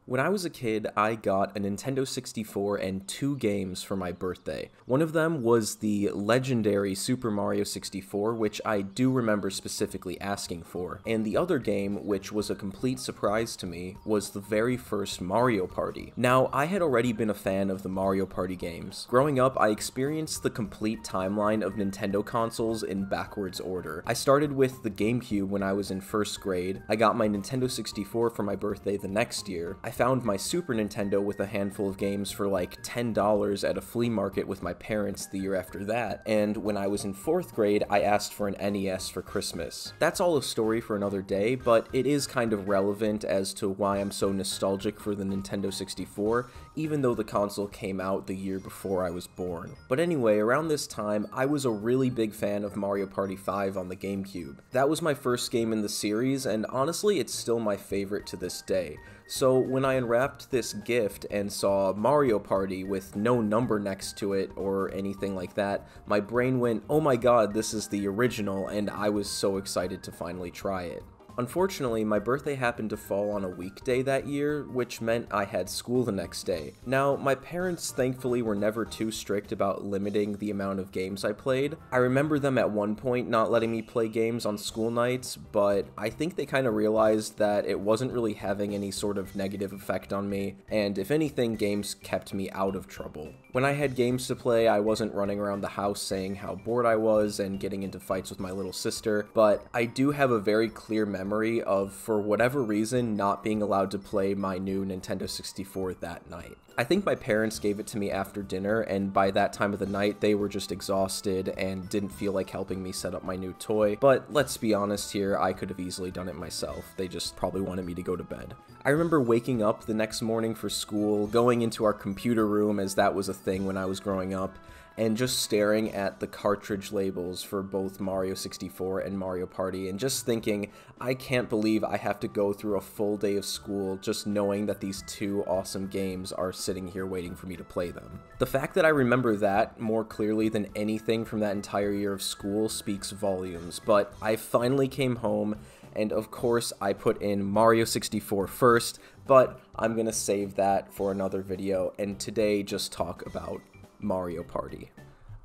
When I was a kid, I got a Nintendo 64 and 2 games for my birthday. One of them was the legendary Super Mario 64, which I do remember specifically asking for, and the other game, which was a complete surprise to me, was the very first Mario Party. Now, I had already been a fan of the Mario Party games. Growing up, I experienced the complete timeline of Nintendo consoles in backwards order. I started with the GameCube when I was in first grade. I got my Nintendo 64 for my birthday the next year. I found my Super Nintendo with a handful of games for like $10 at a flea market with my parents the year after that, and when I was in 4th grade, I asked for an NES for Christmas. That's all a story for another day, but it is kind of relevant as to why I'm so nostalgic for the Nintendo 64, even though the console came out the year before I was born. But anyway, around this time, I was a really big fan of Mario Party 5 on the GameCube. That was my first game in the series, and honestly, it's still my favorite to this day. So when I unwrapped this gift and saw Mario Party with no number next to it or anything like that, my brain went, oh my god, this is the original, and I was so excited to finally try it. Unfortunately, my birthday happened to fall on a weekday that year, which meant I had school the next day. Now, my parents thankfully were never too strict about limiting the amount of games I played. I remember them at one point not letting me play games on school nights, but I think they kind of realized that it wasn't really having any sort of negative effect on me, and if anything, games kept me out of trouble. When I had games to play, I wasn't running around the house saying how bored I was and getting into fights with my little sister, but I do have a very clear memory of, for whatever reason, not being allowed to play my new Nintendo 64 that night. I think my parents gave it to me after dinner, and by that time of the night, they were just exhausted and didn't feel like helping me set up my new toy, but let's be honest here, I could have easily done it myself. They just probably wanted me to go to bed. I remember waking up the next morning for school, going into our computer room, as that was a thing when I was growing up, and just staring at the cartridge labels for both Mario 64 and Mario Party, and just thinking, I can't believe I have to go through a full day of school just knowing that these two awesome games are sitting here waiting for me to play them. The fact that I remember that more clearly than anything from that entire year of school speaks volumes, but I finally came home, and of course I put in Mario 64 first, but I'm gonna save that for another video, and today just talk about Mario Party.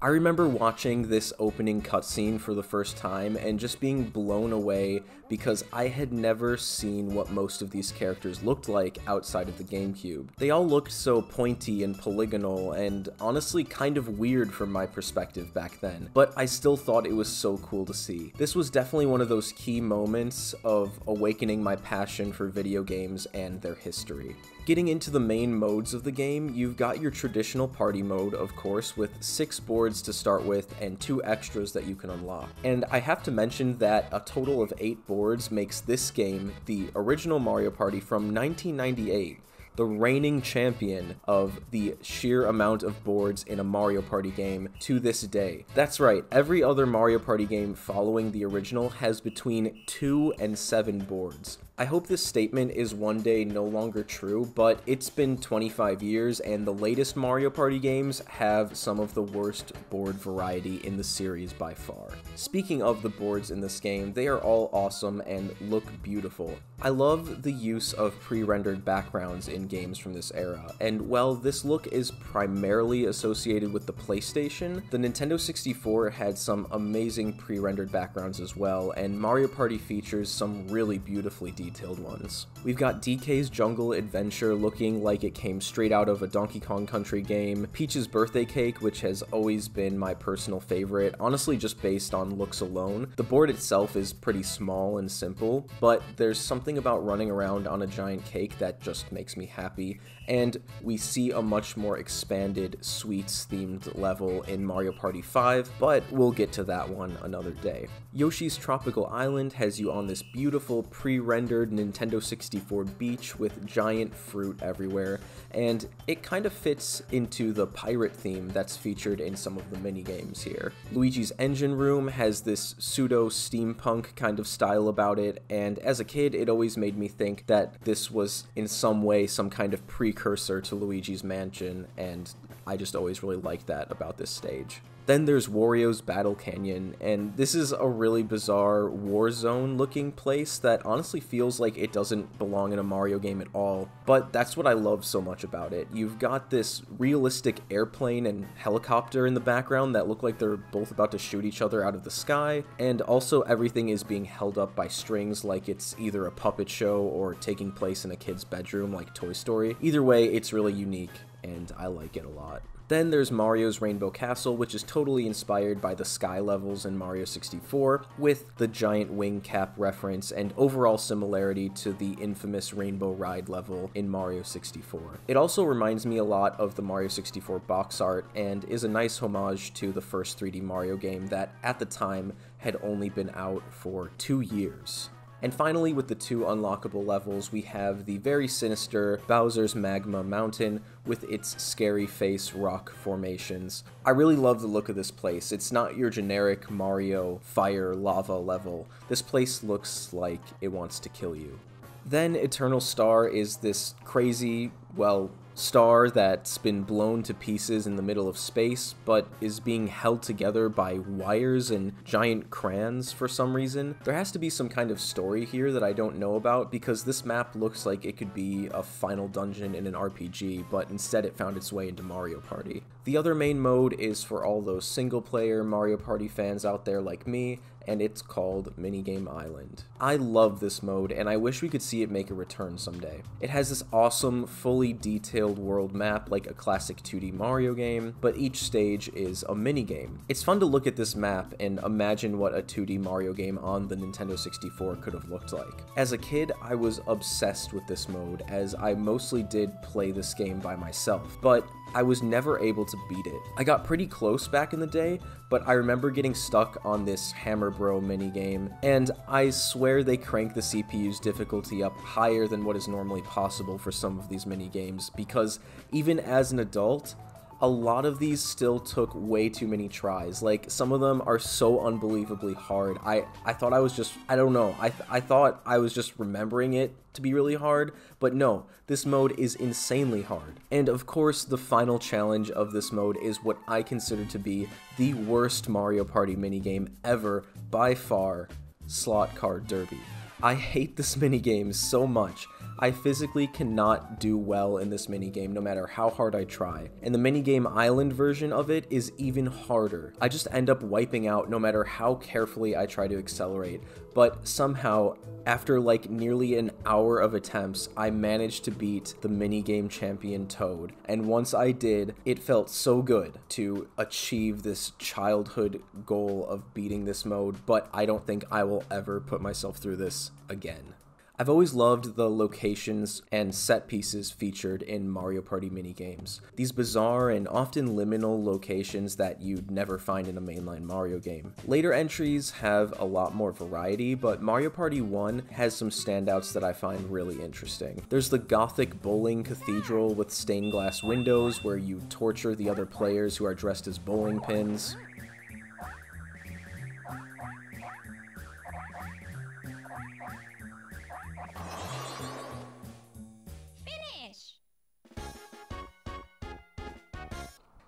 I remember watching this opening cutscene for the first time and just being blown away because I had never seen what most of these characters looked like outside of the GameCube. They all looked so pointy and polygonal and honestly kind of weird from my perspective back then, but I still thought it was so cool to see. This was definitely one of those key moments of awakening my passion for video games and their history. Getting into the main modes of the game, you've got your traditional party mode, of course, with 6 boards to start with and 2 extras that you can unlock. And I have to mention that a total of 8 boards makes this game the original Mario Party from 1998. The reigning champion of the sheer amount of boards in a Mario Party game to this day. That's right, every other Mario Party game following the original has between 2 and 7 boards. I hope this statement is one day no longer true, but it's been 25 years and the latest Mario Party games have some of the worst board variety in the series by far. Speaking of the boards in this game, they are all awesome and look beautiful. I love the use of pre-rendered backgrounds in games from this era, and while this look is primarily associated with the PlayStation, the Nintendo 64 had some amazing pre-rendered backgrounds as well, and Mario Party features some really beautifully detailed ones. We've got DK's Jungle Adventure looking like it came straight out of a Donkey Kong Country game, Peach's Birthday Cake, which has always been my personal favorite, honestly just based on looks alone. The board itself is pretty small and simple, but there's something about running around on a giant cake that just makes me happy, and we see a much more expanded sweets-themed level in Mario Party 5, but we'll get to that one another day. Yoshi's Tropical Island has you on this beautiful pre-rendered Nintendo 64 beach with giant fruit everywhere, and it kind of fits into the pirate theme that's featured in some of the mini-games here. Luigi's Engine Room has this pseudo-steampunk kind of style about it, and as a kid it always made me think that this was in some way some kind of precursor to Luigi's Mansion, and I just always really liked that about this stage. Then there's Wario's Battle Canyon, and this is a really bizarre war zone looking place that honestly feels like it doesn't belong in a Mario game at all, but that's what I love so much about it. You've got this realistic airplane and helicopter in the background that look like they're both about to shoot each other out of the sky, and also everything is being held up by strings like it's either a puppet show or taking place in a kid's bedroom like Toy Story. Either way, it's really unique, and I like it a lot. Then there's Mario's Rainbow Castle, which is totally inspired by the sky levels in Mario 64, with the giant wing cap reference and overall similarity to the infamous Rainbow Ride level in Mario 64. It also reminds me a lot of the Mario 64 box art and is a nice homage to the first 3D Mario game that, at the time, had only been out for 2 years. And finally, with the 2 unlockable levels, we have the very sinister Bowser's Magma Mountain with its scary face rock formations. I really love the look of this place. It's not your generic Mario fire lava level. This place looks like it wants to kill you. Then Eternal Star is this crazy, well, star that's been blown to pieces in the middle of space, but is being held together by wires and giant crayons for some reason. There has to be some kind of story here that I don't know about, because this map looks like it could be a final dungeon in an RPG, but instead it found its way into Mario Party. The other main mode is for all those single-player Mario Party fans out there like me, and it's called Minigame Island. I love this mode, and I wish we could see it make a return someday. It has this awesome, fully detailed world map like a classic 2D Mario game, but each stage is a minigame. It's fun to look at this map and imagine what a 2D Mario game on the Nintendo 64 could have looked like. As a kid, I was obsessed with this mode, as I mostly did play this game by myself, but I was never able to beat it. I got pretty close back in the day, but I remember getting stuck on this Hammer Bro minigame, and I swear they crank the CPU's difficulty up higher than what is normally possible for some of these minigames, because even as an adult, a lot of these still took way too many tries. Like, some of them are so unbelievably hard. I thought I was just, I don't know, I thought I was just remembering it to be really hard, but no, this mode is insanely hard. And of course, the final challenge of this mode is what I consider to be the worst Mario Party minigame ever, by far, Slot Card Derby. I hate this minigame so much. I physically cannot do well in this minigame no matter how hard I try, and the Minigame Island version of it is even harder. I just end up wiping out no matter how carefully I try to accelerate, but somehow, after like nearly an hour of attempts, I managed to beat the minigame champion Toad, and once I did, it felt so good to achieve this childhood goal of beating this mode, but I don't think I will ever put myself through this again. I've always loved the locations and set pieces featured in Mario Party minigames. These bizarre and often liminal locations that you'd never find in a mainline Mario game. Later entries have a lot more variety, but Mario Party 1 has some standouts that I find really interesting. There's the Gothic bowling cathedral with stained glass windows where you torture the other players who are dressed as bowling pins.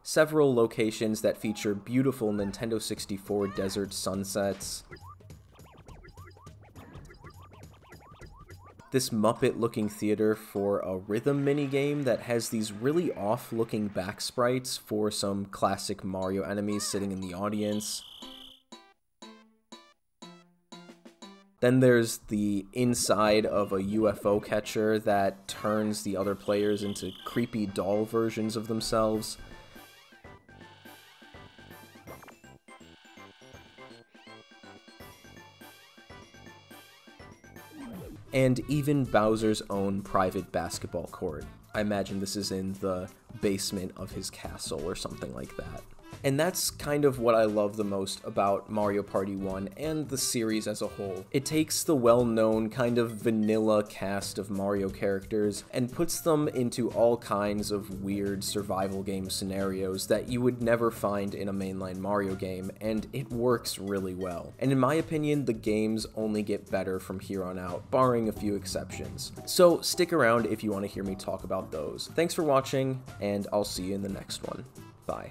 Several locations that feature beautiful Nintendo 64 desert sunsets. This Muppet-looking theater for a rhythm minigame that has these really off-looking back sprites for some classic Mario enemies sitting in the audience. Then there's the inside of a UFO catcher that turns the other players into creepy doll versions of themselves. And even Bowser's own private basketball court. I imagine this is in the basement of his castle or something like that. And that's kind of what I love the most about Mario Party 1 and the series as a whole. It takes the well-known kind of vanilla cast of Mario characters and puts them into all kinds of weird survival game scenarios that you would never find in a mainline Mario game, and it works really well. And in my opinion, the games only get better from here on out, barring a few exceptions. So stick around if you want to hear me talk about those. Thanks for watching, and I'll see you in the next one. Bye.